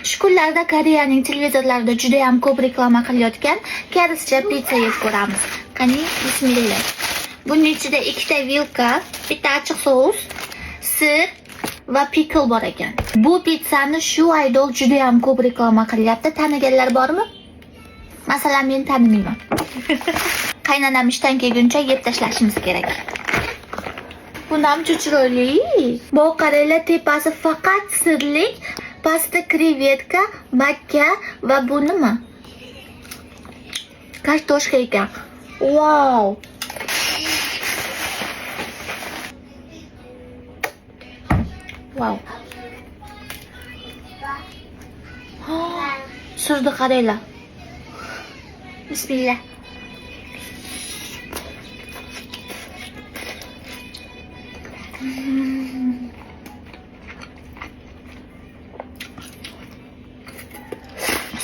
Shu kunlarda Koreyaning televizorlarida juda ham ko'p reklama qilayotgan karischa pitsa yeb ko'ramiz. Qani, bismillah. Buning ichida 2 ta vilka, bitta achchiq sous, sir va pickle bor ekan. Bu pizzani shu aydol juda ham ko'p reklama qilyapti. Taniganlar bormi? Masalan, men tanimayman. Qaynanam ishdan kelguncha yeb tashlashimiz kerak. Bu namchi chiroyli. Bu qaranglar, tepasi faqat sirlik, pasta krevetka, makka va bu nima? Kartoshka ekan. Wow! Wow. Sirni qaranglar. Bismillah.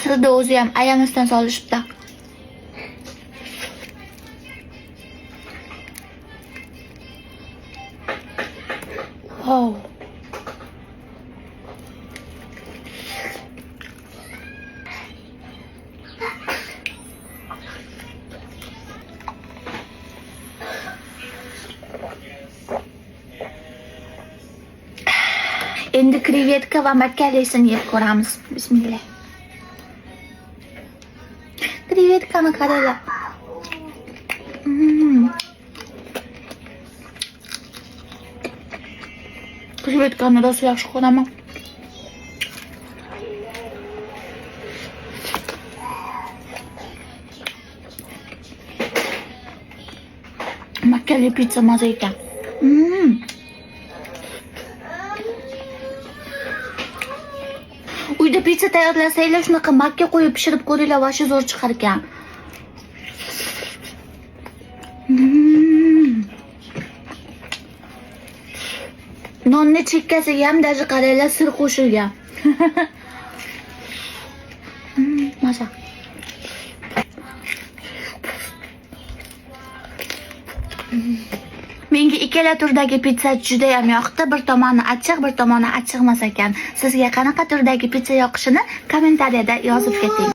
Sirni o'zi ham ayamisdan solishibdi. Wow. Endi krevetka va makkalisini yeb ko'ramiz. Bismillah. Krevetkani qaranglar. Krevetkani rosa yaxshi ko'raman. Makkali pizza maza ekan. Uyda pizza tayyorlasanglar, shunaqa makka qo'yib pishirib ko'ringlar, vashi zo'r chiqar ekan. Nonni chekkasiga ham даже qaranglar, sir qo'shilgan. Maza. Menga ikkala turdagi pizza juda ham yoqdi. Bir tomoni achchiq, bir tomoni achchiqmas ekan. Sizga qanaqa turdagi pizza yoqishini kommentariyada yozib keting.